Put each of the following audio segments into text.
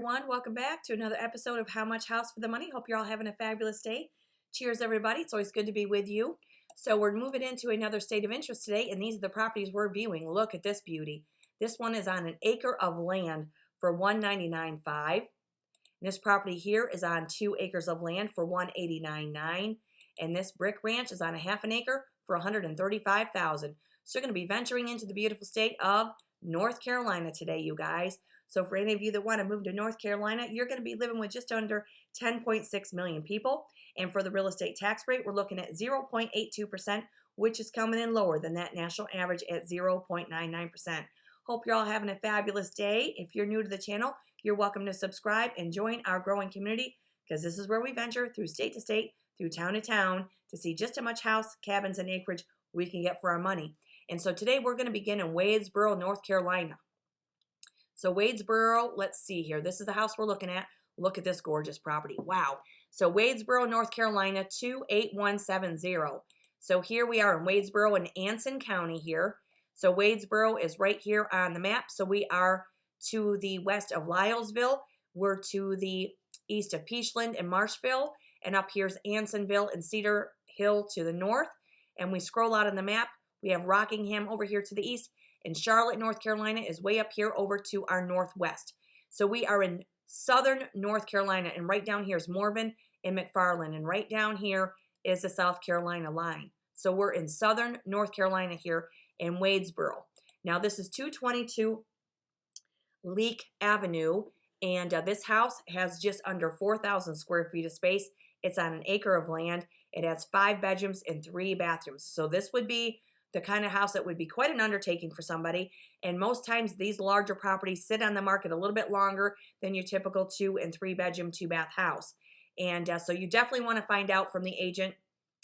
Everyone, welcome back to another episode of How Much House for the Money. Hope you're all having a fabulous day. Cheers, everybody. It's always good to be with you. So we're moving into another state of interest today, and these are the properties we're viewing. Look at this beauty. This one is on an acre of land for $199,500. This property here is on 2 acres of land for $189,900. And this brick ranch is on a half an acre for $135,000. So we're going to be venturing into the beautiful state of North Carolina today, you guys. So for any of you that want to move to North Carolina, you're going to be living with just under 10.6 million people. And for the real estate tax rate, we're looking at 0.82%, which is coming in lower than that national average at 0.99%. Hope you're all having a fabulous day. If you're new to the channel, you're welcome to subscribe and join our growing community, because this is where we venture through state to state, through town to town, to see just how much house, cabins, and acreage we can get for our money. And so today we're going to begin in Wadesboro, North Carolina. So Wadesboro, let's see here. This is the house we're looking at. Look at this gorgeous property. Wow. So Wadesboro, North Carolina, 28170. So here we are in Wadesboro in Anson County here. So Wadesboro is right here on the map. So we are to the west of Lylesville. We're to the east of Peachland and Marshville. And up here's Ansonville and Cedar Hill to the north. And we scroll out on the map. We have Rockingham over here to the east. And Charlotte, North Carolina is way up here over to our northwest. So we are in southern North Carolina. And right down here is Morven and McFarland. And right down here is the South Carolina line. So we're in southern North Carolina here in Wadesboro. Now this is 222 Leek Avenue. And this house has just under 4,000 square feet of space. It's on an acre of land. It has 5 bedrooms and 3 bathrooms. So this would be the kind of house that would be quite an undertaking for somebody. And most times these larger properties sit on the market a little bit longer than your typical 2 and 3 bedroom, 2 bath house. And so you definitely want to find out from the agent.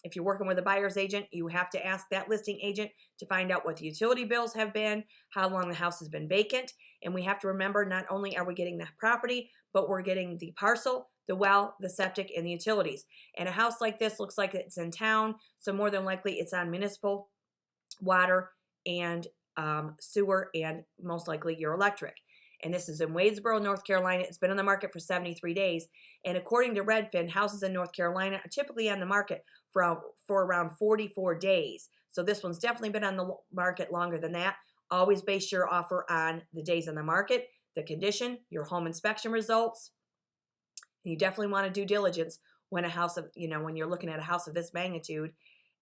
If you're working with a buyer's agent, you have to ask that listing agent to find out what the utility bills have been, how long the house has been vacant. And we have to remember, not only are we getting the property, but we're getting the parcel, the well, the septic, and the utilities. And a house like this looks like it's in town, so more than likely it's on municipal water and sewer, and most likely your electric. And this is in Wadesboro, North Carolina. It's been on the market for 73 days. And according to Redfin, houses in North Carolina are typically on the market for around 44 days. So this one's definitely been on the market longer than that. Always base your offer on the days on the market, the condition, your home inspection results. And you definitely want to do diligence when when you're looking at a house of this magnitude.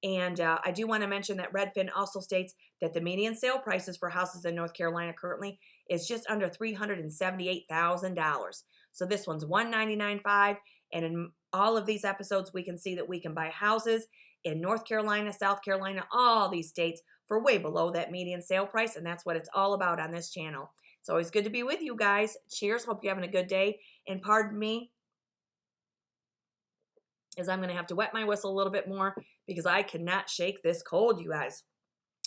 And I do want to mention that Redfin also states that the median sale prices for houses in North Carolina currently is just under $378,000. So this one's $199,500. And in all of these episodes, we can see that we can buy houses in North Carolina, South Carolina, all these states for way below that median sale price. And that's what it's all about on this channel. It's always good to be with you guys. Cheers. Hope you're having a good day. And pardon me, is I'm going to have to wet my whistle a little bit more because I cannot shake this cold, you guys.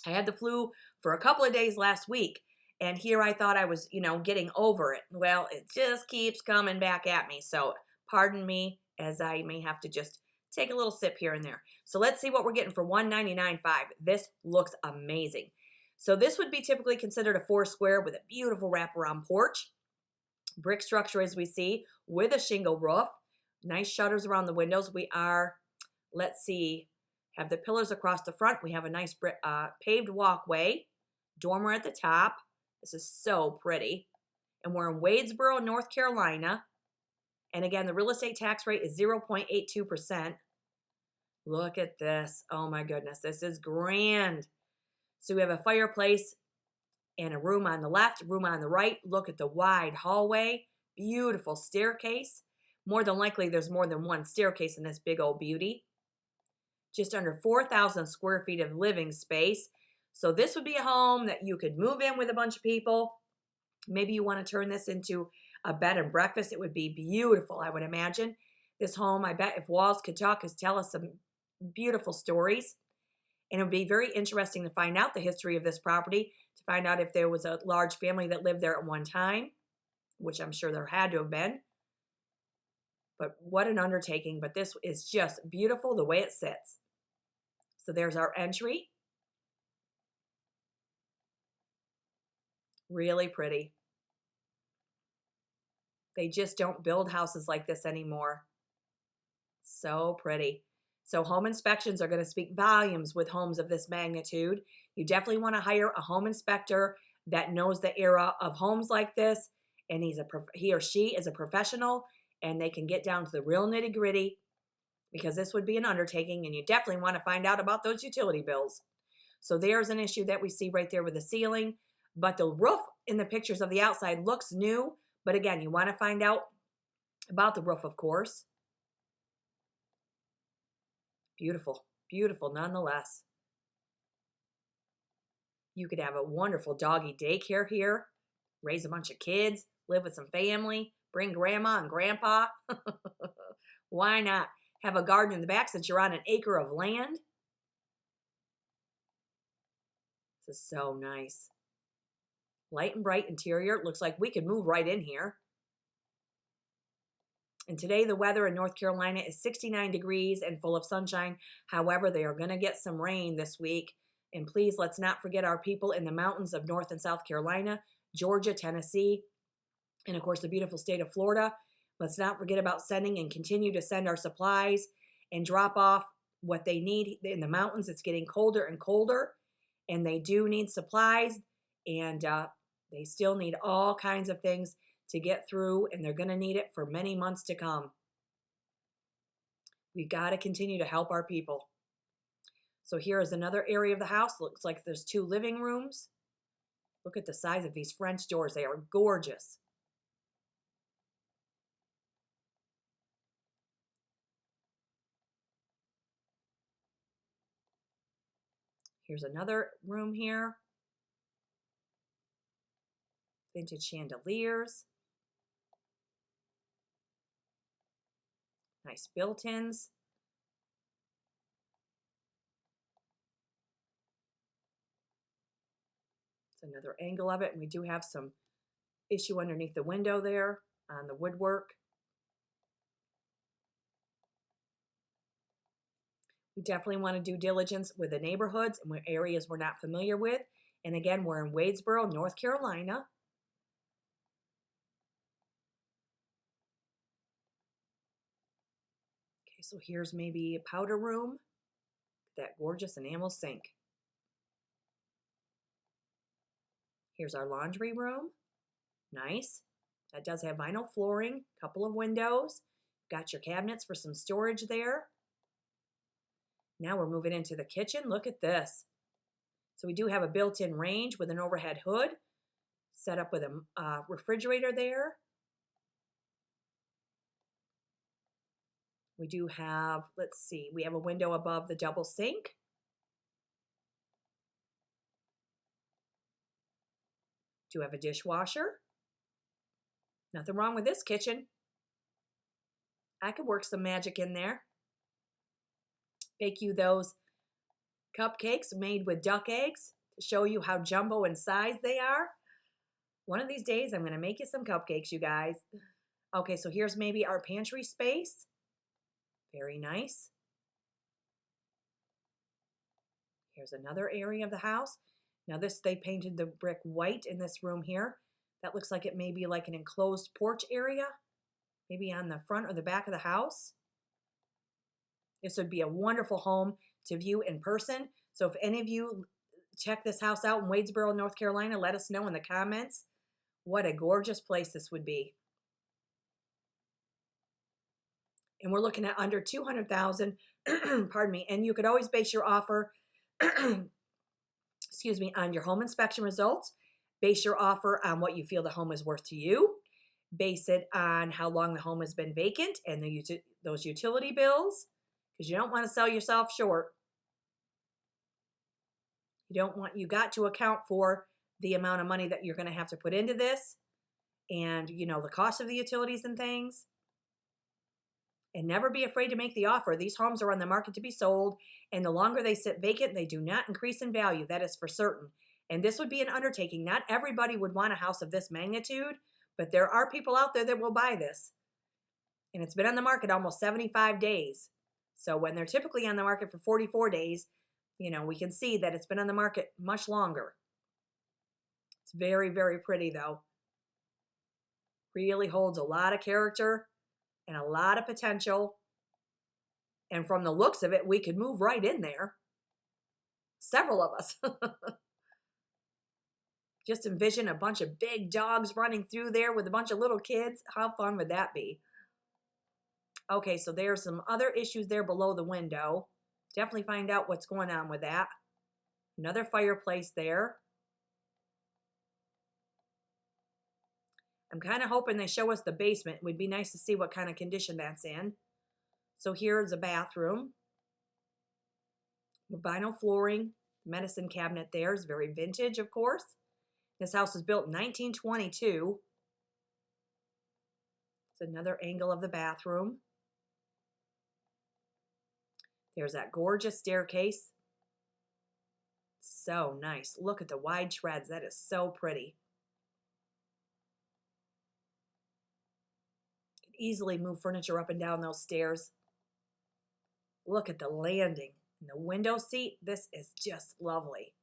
I had the flu for a couple of days last week, and here I thought I was, getting over it. Well, it just keeps coming back at me. So pardon me as I may have to just take a little sip here and there. So let's see what we're getting for $199,500. This looks amazing. So this would be typically considered a 4 square with a beautiful wraparound porch. Brick structure, as we see, with a shingle roof. Nice shutters around the windows. We are, let's see, have the pillars across the front. We have a nice paved walkway, dormer at the top. This is so pretty. And we're in Wadesboro, North Carolina. And again, the real estate tax rate is 0.82%. Look at this. Oh my goodness, this is grand. So we have a fireplace and a room on the left, room on the right. Look at the wide hallway. Beautiful staircase. More than likely, there's more than one staircase in this big old beauty. Just under 4,000 square feet of living space. So this would be a home that you could move in with a bunch of people. Maybe you want to turn this into a bed and breakfast. It would be beautiful, I would imagine. This home, I bet if walls could talk, could tell us some beautiful stories. And it would be very interesting to find out the history of this property, to find out if there was a large family that lived there at one time, which I'm sure there had to have been. But what an undertaking. But this is just beautiful the way it sits. So there's our entry. Really pretty. They just don't build houses like this anymore. So pretty. So home inspections are going to speak volumes with homes of this magnitude. You definitely want to hire a home inspector that knows the era of homes like this, and he or she is a professional, and they can get down to the real nitty gritty, because this would be an undertaking, and you definitely want to find out about those utility bills. So there's an issue that we see right there with the ceiling, but the roof in the pictures of the outside looks new. But again, you want to find out about the roof, of course. Beautiful, beautiful nonetheless. You could have a wonderful doggy daycare here, raise a bunch of kids, live with some family, bring grandma and grandpa. Why not? Have a garden in the back since you're on an acre of land. This is so nice. Light and bright interior. Looks like we could move right in here. And today the weather in North Carolina is 69 degrees and full of sunshine. However, they are going to get some rain this week. And please, let's not forget our people in the mountains of North and South Carolina, Georgia, Tennessee, and of course the beautiful state of Florida. Let's not forget about sending and continue to send our supplies and drop off what they need in the mountains. It's getting colder and colder, and they do need supplies, and they still need all kinds of things to get through, and they're going to need it for many months to come. We've got to continue to help our people. So here is another area of the house. Looks like there's 2 living rooms. Look at the size of these French doors. They are gorgeous. Here's another room here. Vintage chandeliers. Nice built-ins. It's another angle of it, and we do have some issue underneath the window there on the woodwork. We definitely want to do diligence with the neighborhoods and areas we're not familiar with. And again, we're in Wadesboro, North Carolina. Okay, so here's maybe a powder room. That gorgeous enamel sink. Here's our laundry room. Nice. That does have vinyl flooring, couple of windows. Got your cabinets for some storage there. Now we're moving into the kitchen. Look at this. So we do have a built-in range with an overhead hood, set up with a refrigerator there. We do have, let's see, we have a window above the double sink. Do have a dishwasher. Nothing wrong with this kitchen. I could work some magic in there. Bake you those cupcakes made with duck eggs to show you how jumbo in size they are. One of these days, I'm going to make you some cupcakes, you guys. Okay, so here's maybe our pantry space. Very nice. Here's another area of the house. Now this, they painted the brick white in this room here. That looks like it may be like an enclosed porch area, maybe on the front or the back of the house. This would be a wonderful home to view in person. So if any of you check this house out in Wadesboro, North Carolina, let us know in the comments what a gorgeous place this would be. And we're looking at under $200,000, pardon me, and you could always base your offer, excuse me, on your home inspection results. Base your offer on what you feel the home is worth to you. Base it on how long the home has been vacant and those utility bills, because you don't want to sell yourself short. You got to account for the amount of money that you're going to have to put into this, and the cost of the utilities and things. And never be afraid to make the offer. These homes are on the market to be sold, and the longer they sit vacant, they do not increase in value. That is for certain. And this would be an undertaking. Not everybody would want a house of this magnitude, but there are people out there that will buy this. And it's been on the market almost 75 days. So when they're typically on the market for 44 days, we can see that it's been on the market much longer. It's very, very pretty though. Really holds a lot of character and a lot of potential. And from the looks of it, we could move right in there. Several of us. Just envision a bunch of big dogs running through there with a bunch of little kids. How fun would that be? Okay, so there's some other issues there below the window. Definitely find out what's going on with that. Another fireplace there. I'm kind of hoping they show us the basement. It would be nice to see what kind of condition that's in. So here's a bathroom. Vinyl flooring. Medicine cabinet there is very vintage, of course. This house was built in 1922. It's another angle of the bathroom. There's that gorgeous staircase. So nice. Look at the wide treads. That is so pretty. You can easily move furniture up and down those stairs. Look at the landing and the window seat. This is just lovely.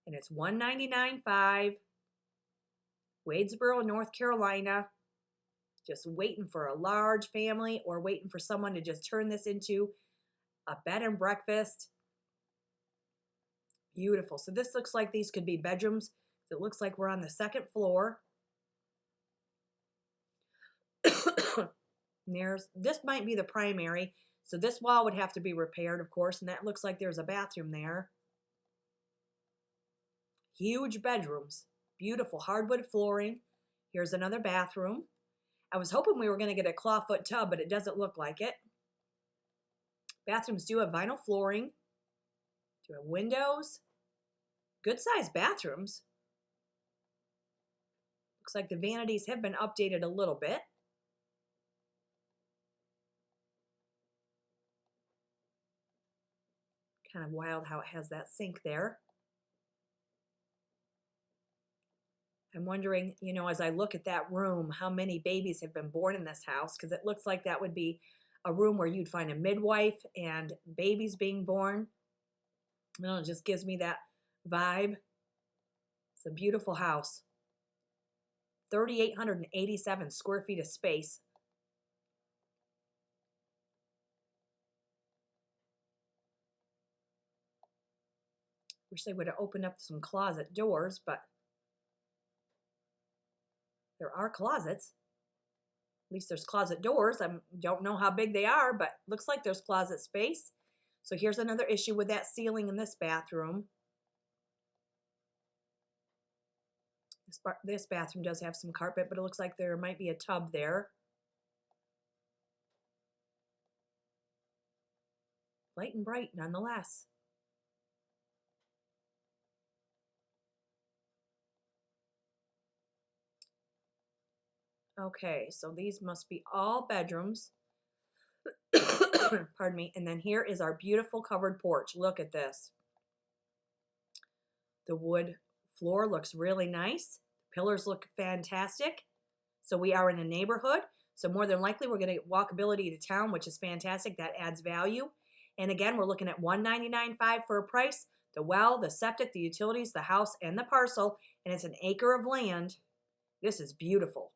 And it's $199,500. Wadesboro, North Carolina. Just waiting for a large family or waiting for someone to just turn this into a bed and breakfast. Beautiful. So this looks like these could be bedrooms. It looks like we're on the second floor. This might be the primary. So this wall would have to be repaired, of course, and that looks like there's a bathroom there. Huge bedrooms. Beautiful hardwood flooring. Here's another bathroom. I was hoping we were going to get a clawfoot tub, but it doesn't look like it. Bathrooms do have vinyl flooring. Do have windows. Good-sized bathrooms. Looks like the vanities have been updated a little bit. Kind of wild how it has that sink there. I'm wondering, you know, as I look at that room, how many babies have been born in this house, because it looks like that would be a room where you'd find a midwife and babies being born. You know, it just gives me that vibe. It's a beautiful house. 3,887 square feet of space. Wish they would have opened up some closet doors, but there are closets. At least there's closet doors. I don't know how big they are, but looks like there's closet space. So here's another issue with that ceiling in this bathroom. This bathroom does have some carpet, but it looks like there might be a tub there. Light and bright nonetheless. Okay, so these must be all bedrooms. Pardon me. And then here is our beautiful covered porch. Look at this. The wood floor looks really nice. Pillars look fantastic. So we are in a neighborhood. So more than likely we're going to get walkability to town, which is fantastic. That adds value. And again, we're looking at $199,500 for a price. The well, the septic, the utilities, the house, and the parcel. And it's an acre of land. This is beautiful.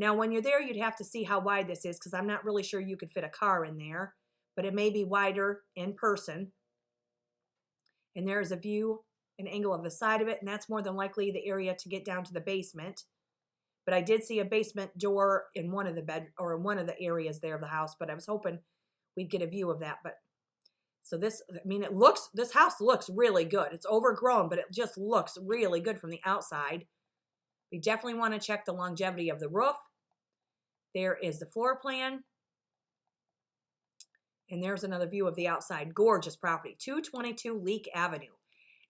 Now, when you're there, you'd have to see how wide this is because I'm not really sure you could fit a car in there, but it may be wider in person. And there's a view, an angle of the side of it, and that's more than likely the area to get down to the basement. But I did see a basement door in one of the areas there of the house, but I was hoping we'd get a view of that. But so this, I mean, this house looks really good. It's overgrown, but it just looks really good from the outside. We definitely want to check the longevity of the roof. There is the floor plan. And there's another view of the outside. Gorgeous property. 222 Leak Avenue.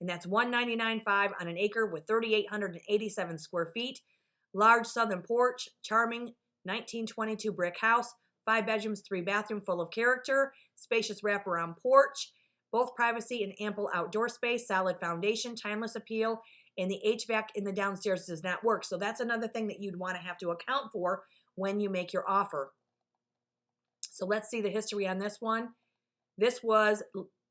And that's $199,500 on an acre with 3,887 square feet. Large southern porch. Charming 1922 brick house. 5 bedrooms, 3 bathrooms, full of character. Spacious wraparound porch. Both privacy and ample outdoor space. Solid foundation. Timeless appeal. And the HVAC in the downstairs does not work. So that's another thing that you'd want to have to account for when you make your offer. So let's see the history on this one. This was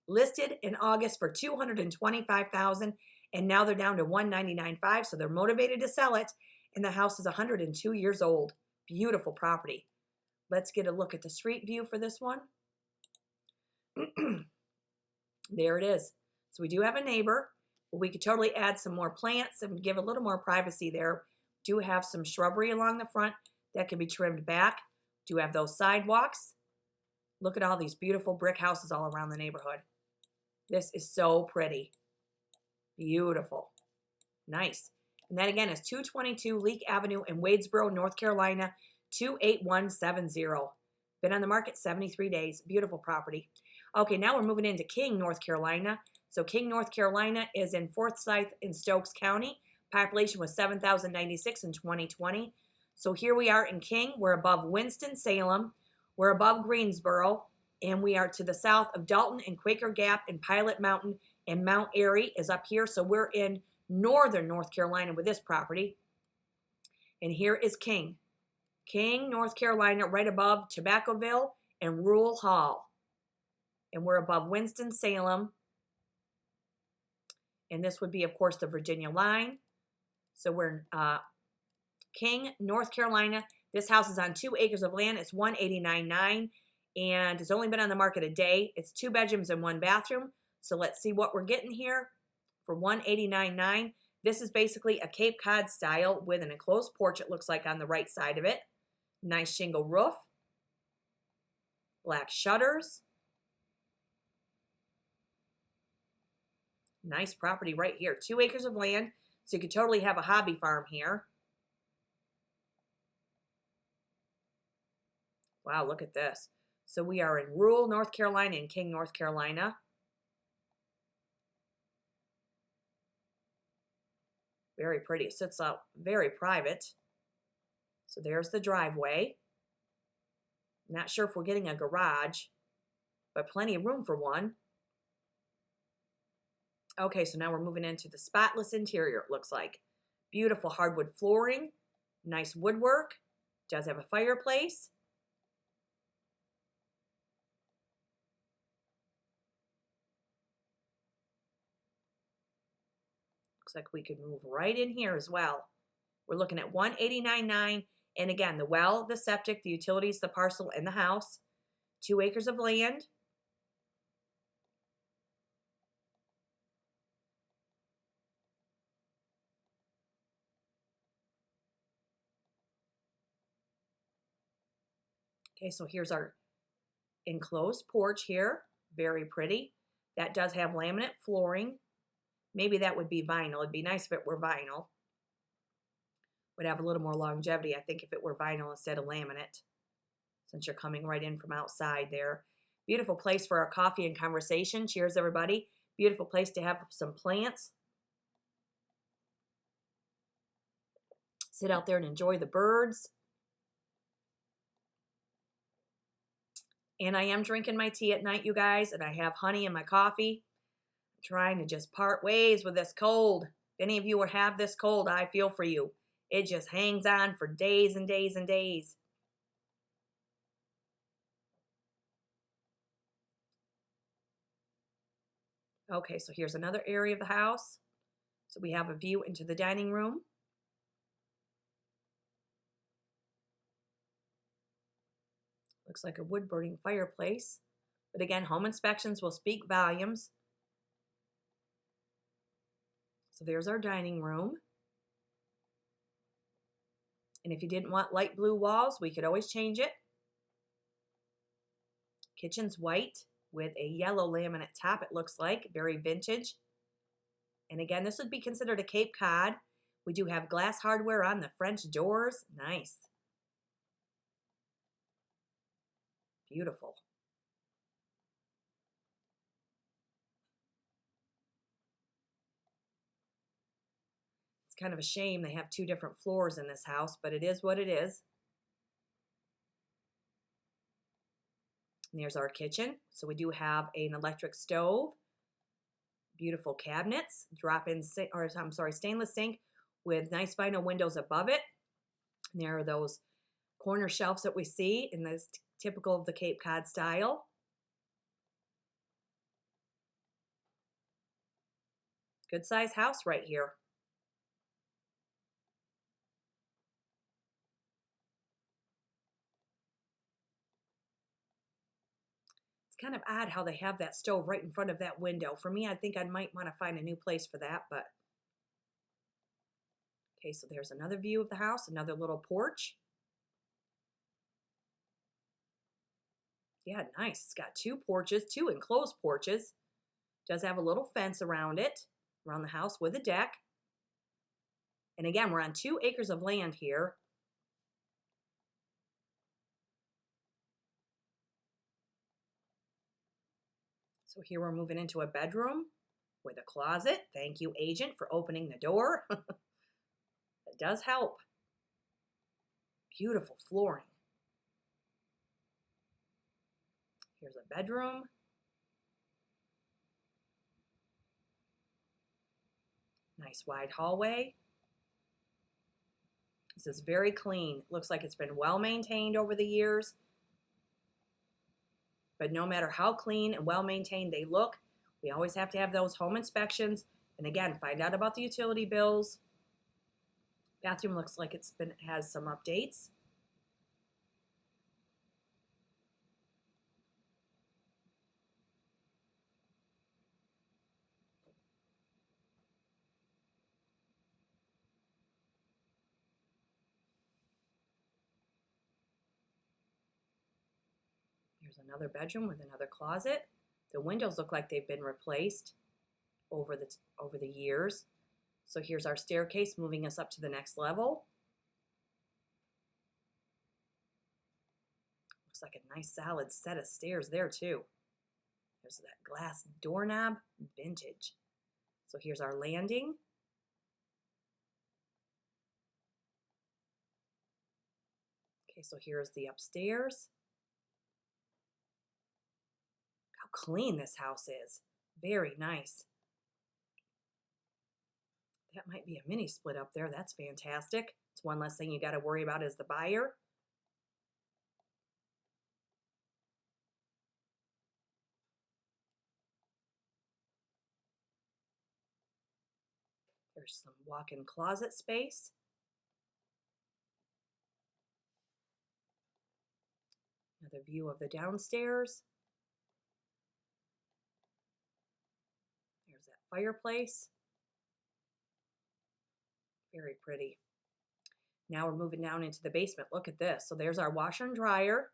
listed in August for $225,000, and and now they're down to $199.5, so they're motivated to sell it, and the house is 102 years old. Beautiful property. Let's get a look at the street view for this one. There it is. So we do have a neighbor, but we could totally add some more plants and give a little more privacy there. Do have some shrubbery along the front that can be trimmed back. Do have those sidewalks. Look at all these beautiful brick houses all around the neighborhood. This is so pretty. Beautiful. Nice. And that again is 222 Leak Avenue in Wadesboro, North Carolina, 28170. Been on the market 73 days. Beautiful property. Okay, now we're moving into King, North Carolina. So King, North Carolina is in Forsyth in Stokes County. Population was 7,096 in 2020. So here we are in King. We're above Winston-Salem. We're above Greensboro. And we are to the south of Dalton and Quaker Gap and Pilot Mountain. And Mount Airy is up here. So we're in northern North Carolina with this property. And here is King. King, North Carolina, right above Tobaccoville and Rural Hall. And we're above Winston-Salem. And this would be, of course, the Virginia line. So we're in King, North Carolina. This house is on 2 acres of land. It's $189.9, and it's only been on the market a day. It's 2 bedrooms and 1 bathroom. So let's see what we're getting here for $189.9. This is basically a Cape Cod style with an enclosed porch, it looks like, on the right side of it. Nice shingle roof. Black shutters. Nice property right here. 2 acres of land, so you could totally have a hobby farm here. Wow, look at this. So we are in rural North Carolina and King, North Carolina. Very pretty. It sits out very private. So there's the driveway. Not sure if we're getting a garage, but plenty of room for one. Okay, so now we're moving into the spotless interior, it looks like. Beautiful hardwood flooring, nice woodwork, does have a fireplace. Looks like we could move right in here as well. We're looking at $189.9, and again, the well, the septic, the utilities, the parcel, and the house. 2 acres of land. Okay, so here's our enclosed porch here. Very pretty. That does have laminate flooring. Maybe that would be vinyl. It'd be nice if it were vinyl. Would have a little more longevity, I think, if it were vinyl instead of laminate, since you're coming right in from outside there. Beautiful place for our coffee and conversation. Cheers, everybody. Beautiful place to have some plants. Sit out there and enjoy the birds. And I am drinking my tea at night, you guys, and I have honey in my coffee. I'm trying to just part ways with this cold. If any of you have this cold, I feel for you. It just hangs on for days and days and days. Okay, so here's another area of the house. So we have a view into the dining room. Looks like a wood-burning fireplace. But again, home inspections will speak volumes. So there's our dining room. And if you didn't want light blue walls, we could always change it. Kitchen's white with a yellow laminate top, it looks like. Very vintage. And again, this would be considered a Cape Cod. We do have glass hardware on the French doors. Nice. Beautiful. It's kind of a shame they have 2 different floors in this house, but it is what it is. And there's our kitchen. So we do have an electric stove, beautiful cabinets, stainless sink with nice vinyl windows above it. And there are those corner shelves that we see in this typical of the Cape Cod style. Good size house right here. It's kind of odd how they have that stove right in front of that window. For me, I think I might want to find a new place for that, but okay, so there's another view of the house, another little porch. Yeah, nice. It's got two porches, two enclosed porches. Does have a little fence around it, around the house with a deck. And again, we're on 2 acres of land here. So here we're moving into a bedroom with a closet. Thank you, agent, for opening the door. It does help. Beautiful flooring. Here's a bedroom. Nice wide hallway. This is very clean. Looks like it's been well maintained over the years. But no matter how clean and well maintained they look, we always have to have those home inspections. And again, find out about the utility bills. Bathroom looks like has some updates. Here's another bedroom with another closet. The windows look like they've been replaced over the years. So here's our staircase moving us up to the next level. Looks like a nice solid set of stairs there too. There's that glass doorknob, vintage. So here's our landing. Okay, so here's the upstairs. How clean this house is. Very nice. That might be a mini split up there. That's fantastic. It's one less thing you got to worry about as the buyer. There's some walk-in closet space. Another view of the downstairs. There's that fireplace. Very pretty. Now we're moving down into the basement. Look at this. So there's our washer and dryer.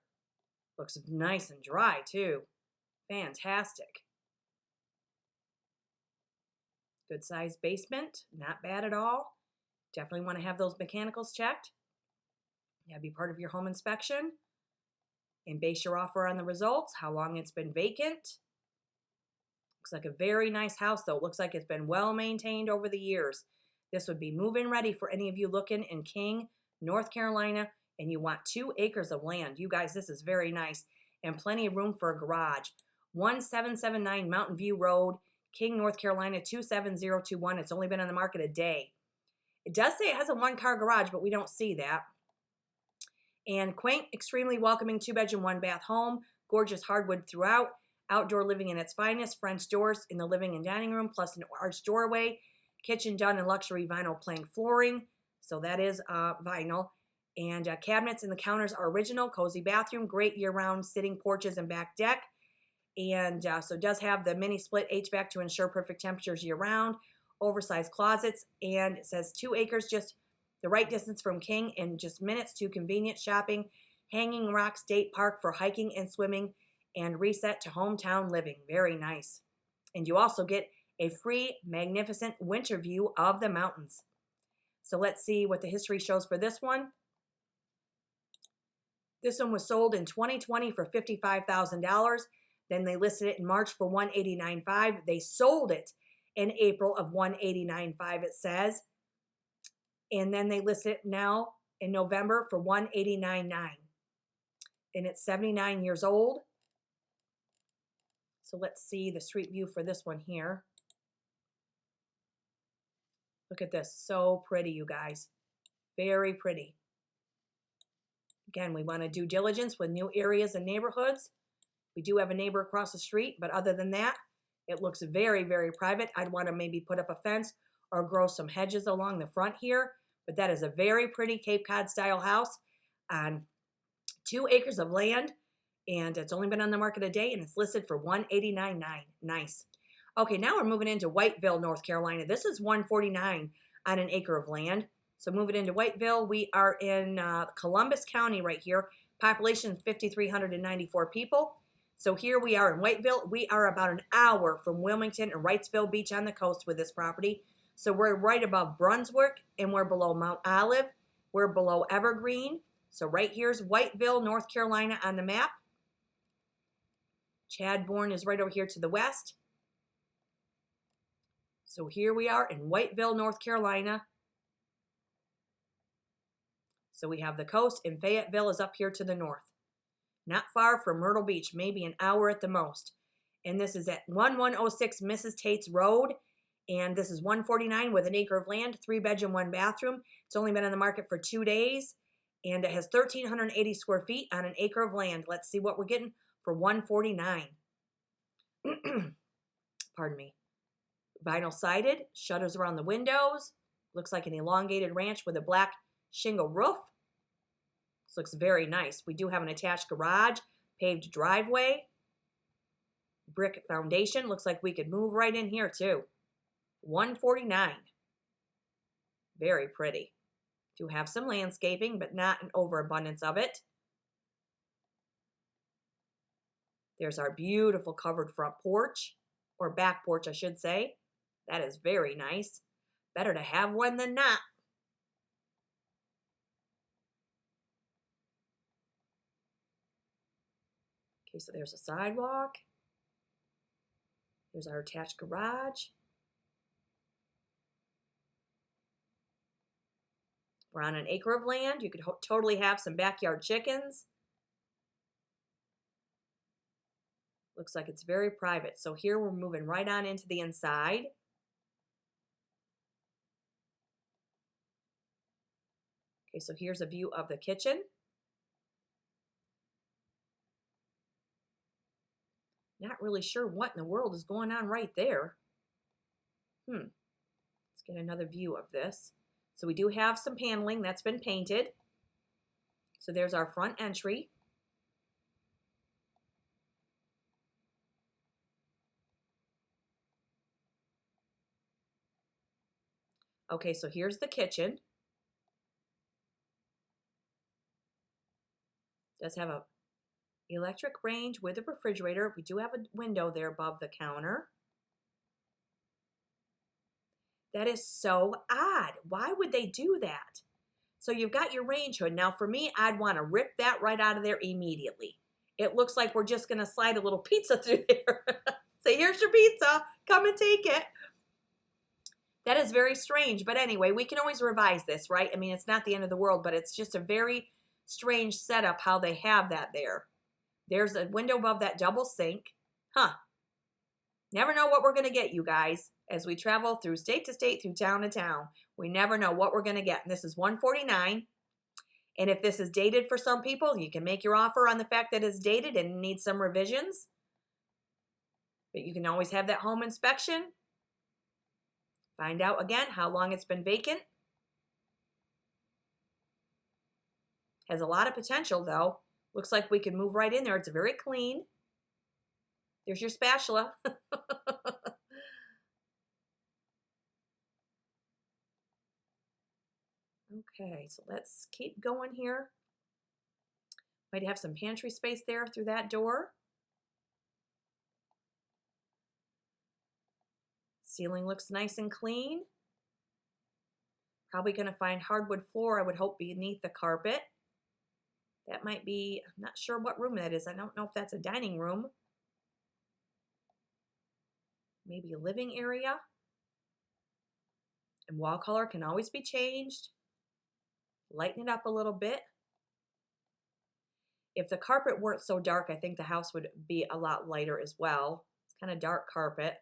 Looks nice and dry too. Fantastic. Good sized basement. Not bad at all. Definitely want to have those mechanicals checked. That'd be part of your home inspection. And base your offer on the results, how long it's been vacant. Looks like a very nice house though. It looks like it's been well maintained over the years. This would be move-in ready for any of you looking in King, North Carolina, and you want 2 acres of land. You guys, this is very nice and plenty of room for a garage. 1779 Mountain View Road, King, North Carolina, 27021. It's only been on the market a day. It does say it has a 1-car garage, but we don't see that. And quaint, extremely welcoming 2-bedroom, 1-bath home. Gorgeous hardwood throughout. Outdoor living in its finest. French doors in the living and dining room, plus an arched doorway. Kitchen done in luxury vinyl plank flooring. So that is vinyl. And cabinets and the counters are original. Cozy bathroom. Great year-round sitting porches and back deck. And so it does have the mini split HVAC to ensure perfect temperatures year-round. Oversized closets. And it says 2 acres, just the right distance from King and just minutes to convenient shopping. Hanging Rock State Park for hiking and swimming. And reset to hometown living. Very nice. And you also get a free, magnificent winter view of the mountains. So let's see what the history shows for this one. This one was sold in 2020 for $55,000. Then they listed it in March for $189,500. They sold it in April of $189,500, it says. And then they listed it now in November for $189,900. And it's 79 years old. So let's see the street view for this one here. Look at this. So pretty, you guys. Very pretty. Again, we want to do diligence with new areas and neighborhoods. We do have a neighbor across the street, but other than that, It looks very, very private. I'd want to maybe put up a fence or grow some hedges along the front here. But that is a very pretty Cape Cod style house on 2 acres of land. And it's only been on the market a day, and it's listed for $189,900. Nice. Okay, now we're moving into Whiteville, North Carolina. This is $149,000 on an acre of land. So moving into Whiteville, we are in Columbus County right here. Population 5,394 people. So here we are in Whiteville. We are about an hour from Wilmington and Wrightsville Beach on the coast with this property. So we're right above Brunswick, and we're below Mount Olive. We're below Evergreen. So right here's Whiteville, North Carolina on the map. Chadbourne is right over here to the west. So here we are in Whiteville, North Carolina. So we have the coast, and Fayetteville is up here to the north. Not far from Myrtle Beach, maybe an hour at the most. And this is at 1106 Mrs. Tate's Road. And this is $149,000 with an acre of land, 3-bedroom, 1-bathroom. It's only been on the market for 2 days. And it has 1,380 square feet on an acre of land. Let's see what we're getting for $149,000. Pardon me. Vinyl sided, shutters around the windows. Looks like an elongated ranch with a black shingle roof. This looks very nice. We do have an attached garage, paved driveway, brick foundation. Looks like we could move right in here too. $149,000. Very pretty. Do have some landscaping, but not an overabundance of it. There's our beautiful covered front porch, or back porch, I should say. That is very nice. Better to have one than not. Okay, so there's a sidewalk. Here's our attached garage. We're on an acre of land. You could totally have some backyard chickens. Looks like it's very private. So here we're moving right on into the inside. Okay, so here's a view of the kitchen. Not really sure what in the world is going on right there. Let's get another view of this. So we do have some paneling that's been painted. So there's our front entry. Okay, so here's the kitchen. Does have a electric range with a refrigerator. We do have a window there above the counter. That is so odd. Why would they do that? So you've got your range hood. Now for me, I'd want to rip that right out of there immediately. It looks like we're just going to slide a little pizza through there. Say, here's your pizza. Come and take it. That is very strange. But anyway, we can always revise this, right? I mean, it's not the end of the world, but it's just a very strange setup how they have that there. There's a window above that double sink. Never know what we're going to get, you guys, as we travel through state to state, through town to town. We never know what we're going to get. And this is $149,000. And if this is dated for some people, you can make your offer on the fact that it's dated and needs some revisions. But you can always have that home inspection. Find out again how long it's been vacant. Has a lot of potential, though. Looks like we can move right in there. It's very clean. There's your spatula. Okay, so let's keep going here. Might have some pantry space there through that door. Ceiling looks nice and clean. Probably going to find hardwood floor, I would hope, beneath the carpet. That might be, I'm not sure what room that is. I don't know if that's a dining room. Maybe a living area. And wall color can always be changed. Lighten it up a little bit. If the carpet weren't so dark, I think the house would be a lot lighter as well. It's kind of dark carpet.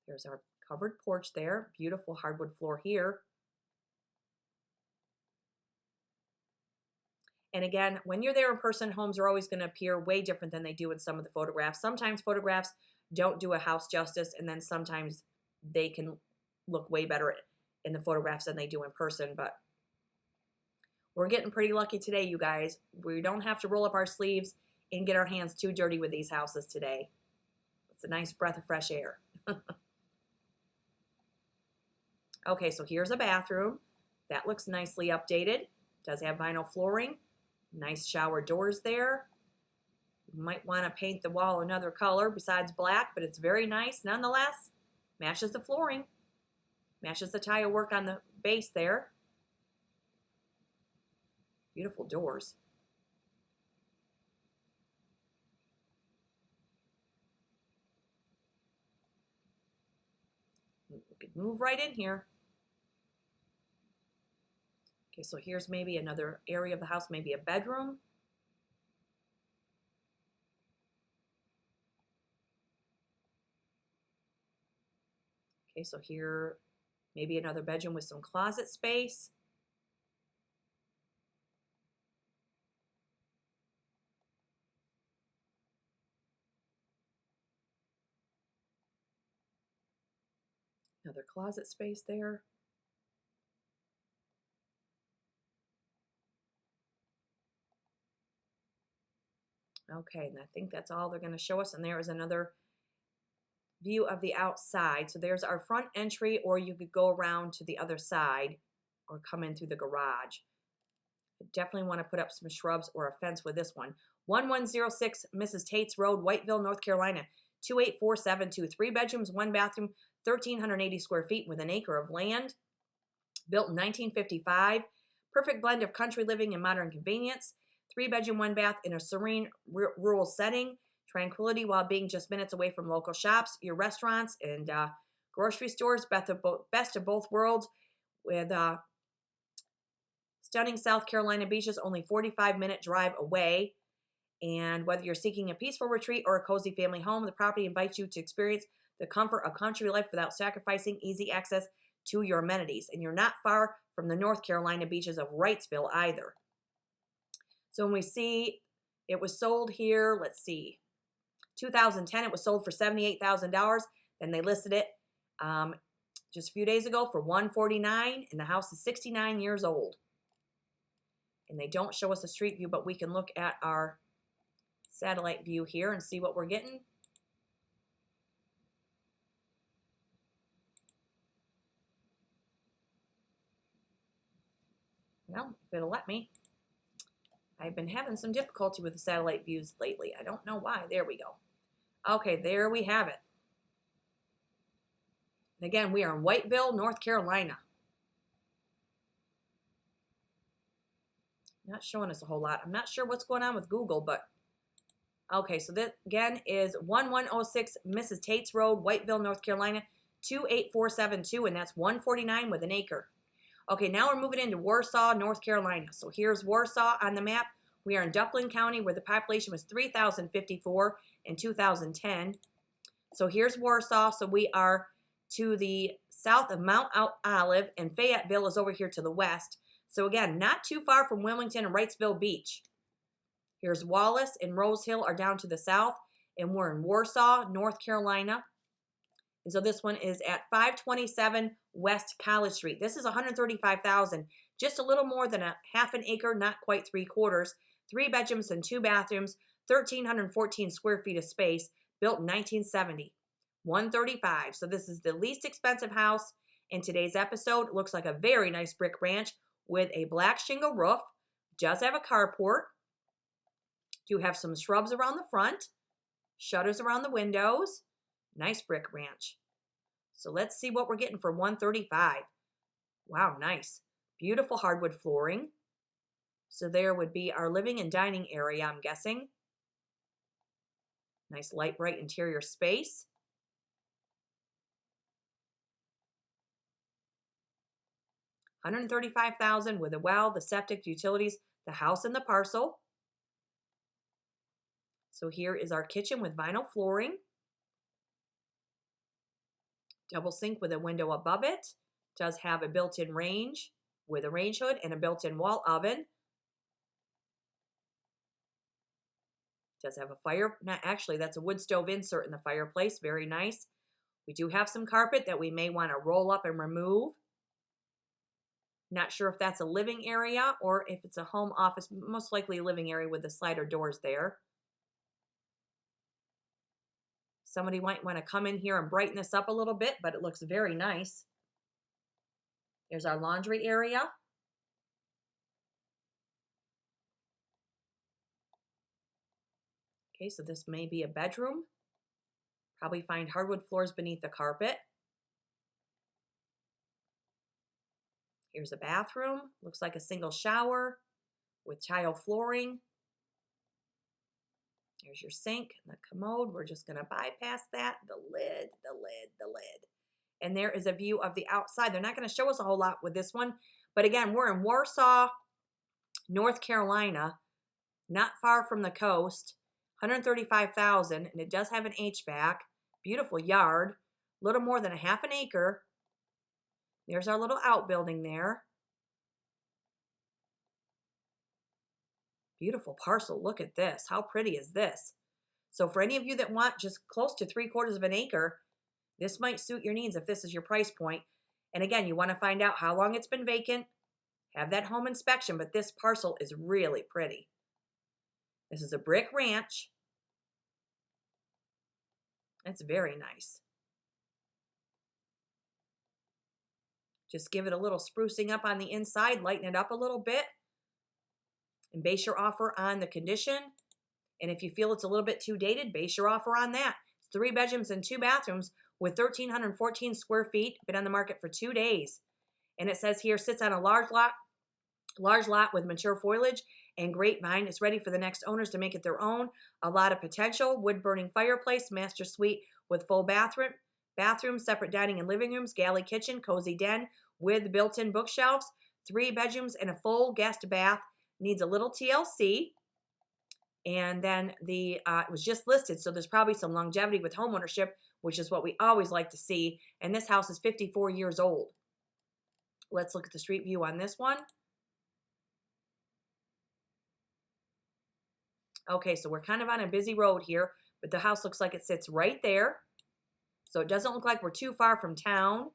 There's our covered porch there. Beautiful hardwood floor here. And again, when you're there in person, homes are always going to appear way different than they do in some of the photographs. Sometimes photographs don't do a house justice, and then sometimes they can look way better in the photographs than they do in person. But we're getting pretty lucky today, you guys. We don't have to roll up our sleeves and get our hands too dirty with these houses today. It's a nice breath of fresh air. Okay, so here's a bathroom. That looks nicely updated. Does have vinyl flooring. Nice shower doors there. You might want to paint the wall another color besides black, but it's very nice nonetheless. Matches the flooring. Matches the tile work on the base there. Beautiful doors. We could move right in here. Okay, so here's maybe another area of the house, maybe a bedroom. Okay, so here, maybe another bedroom with some closet space. Another closet space there. Okay, and I think that's all they're going to show us. And there is another view of the outside. So there's our front entry, or you could go around to the other side or come in through the garage. I definitely want to put up some shrubs or a fence with this one. 1106 Mrs. Tate's Road, Whiteville, North Carolina. 28472. 3 bedrooms, 1 bathroom, 1,380 square feet with an acre of land. Built in 1955. Perfect blend of country living and modern convenience. 3 bedroom, 1 bath in a serene rural setting. Tranquility while being just minutes away from local shops, your restaurants, and grocery stores. Best of both worlds with stunning South Carolina beaches, only 45-minute drive away. And whether you're seeking a peaceful retreat or a cozy family home, the property invites you to experience the comfort of country life without sacrificing easy access to your amenities. And you're not far from the North Carolina beaches of Wrightsville either. So when we see it was sold here, let's see, 2010, it was sold for $78,000. Then they listed it just a few days ago for $149,000, and the house is 69 years old. And they don't show us a street view, but we can look at our satellite view here and see what we're getting. Well, if it'll let me. I've been having some difficulty with the satellite views lately. I don't know why. There we go. Okay, there we have it. And again, we are in Whiteville, North Carolina. Not showing us a whole lot. I'm not sure what's going on with Google, but okay, so that again is 1106 Mrs. Tate's Road, Whiteville, North Carolina, 28472, and that's $149,000 with an acre. Okay, now we're moving into Warsaw, North Carolina. So here's Warsaw on the map. We are in Duplin County, where the population was 3,054 in 2010. So here's Warsaw. So we are to the south of Mount Olive, and Fayetteville is over here to the west. So again, not too far from Wilmington and Wrightsville Beach. Here's Wallace and Rose Hill are down to the south, and we're in Warsaw, North Carolina. And so this one is at 527 West College Street. This is $135,000, just a little more than a half an acre, not quite 3/4. 3 bedrooms and 2 bathrooms, 1,314 square feet of space, built in 1970. $135,000. So this is the least expensive house in today's episode. It looks like a very nice brick ranch with a black shingle roof. Does have a carport. You have some shrubs around the front, shutters around the windows. Nice brick ranch. So let's see what we're getting for $135,000. Wow, nice. Beautiful hardwood flooring. So there would be our living and dining area, I'm guessing. Nice light bright interior space. $135,000 with a well, the septic, utilities, the house, and the parcel. So here is our kitchen with vinyl flooring. Double sink with a window above it. Does have a built-in range with a range hood and a built-in wall oven. It does have a fire. Not actually, that's a wood stove insert in the fireplace. Very nice. We do have some carpet that we may want to roll up and remove. Not sure if that's a living area or if it's a home office, most likely a living area with the slider doors there. Somebody might want to come in here and brighten this up a little bit, but it looks very nice. There's our laundry area. Okay, so this may be a bedroom. Probably find hardwood floors beneath the carpet. Here's a bathroom. Looks like a single shower with tile flooring. Here's your sink and the commode. We're just going to bypass that. The lid. And there is a view of the outside. They're not going to show us a whole lot with this one. But again, we're in Warsaw, North Carolina, not far from the coast. 135,000, and it does have an HVAC. Beautiful yard. A little more than a half an acre. There's our little outbuilding there. Beautiful parcel. Look at this. How pretty is this? So for any of you that want just close to 3/4 of an acre, this might suit your needs if this is your price point. And again, you want to find out how long it's been vacant. Have that home inspection, but this parcel is really pretty. This is a brick ranch. It's very nice. Just give it a little sprucing up on the inside, lighten it up a little bit, and base your offer on the condition. And if you feel it's a little bit too dated, base your offer on that. It's 3 bedrooms and 2 bathrooms with 1,314 square feet. Been on the market for 2 days. And it says here, sits on a large lot with mature foliage and grapevine. It's ready for the next owners to make it their own. A lot of potential. Wood burning fireplace, master suite with full bathroom, separate dining and living rooms, galley kitchen, cozy den with built-in bookshelves, 3 bedrooms and a full guest bath. Needs a little TLC. And then it was just listed, so there's probably some longevity with homeownership, which is what we always like to see. And this house is 54 years old. Let's look at the street view on this one. Okay, so we're kind of on a busy road here, but the house looks like it sits right there. So it doesn't look like we're too far from town.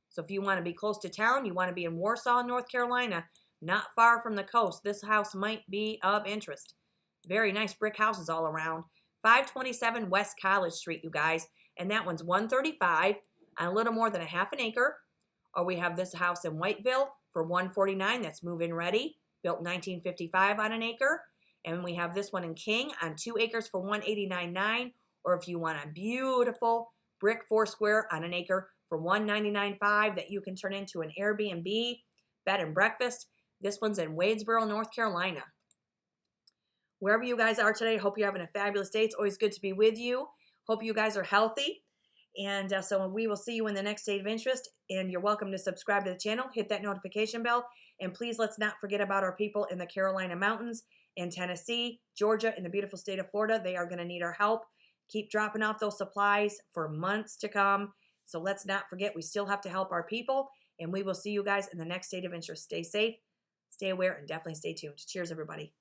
So if you want to be close to town, you want to be in Warsaw, North Carolina, not far from the coast, this house might be of interest. Very nice brick houses all around. 527 West College Street, you guys. And that one's 135 on a little more than a half an acre. Or we have this house in Whiteville for 149. That's move-in ready. Built 1955 on an acre. And we have this one in King on 2 acres for 189.9. Or if you want a beautiful brick 4 square on an acre for 199.5 that you can turn into an Airbnb, bed and breakfast. This one's in Wadesboro, North Carolina. Wherever you guys are today, hope you're having a fabulous day. It's always good to be with you. Hope you guys are healthy. And so we will see you in the next state of interest. And you're welcome to subscribe to the channel. Hit that notification bell. And please let's not forget about our people in the Carolina Mountains, in Tennessee, Georgia, in the beautiful state of Florida. They are going to need our help. Keep dropping off those supplies for months to come. So let's not forget, we still have to help our people. And we will see you guys in the next state of interest. Stay safe, stay aware, and definitely stay tuned. Cheers, everybody.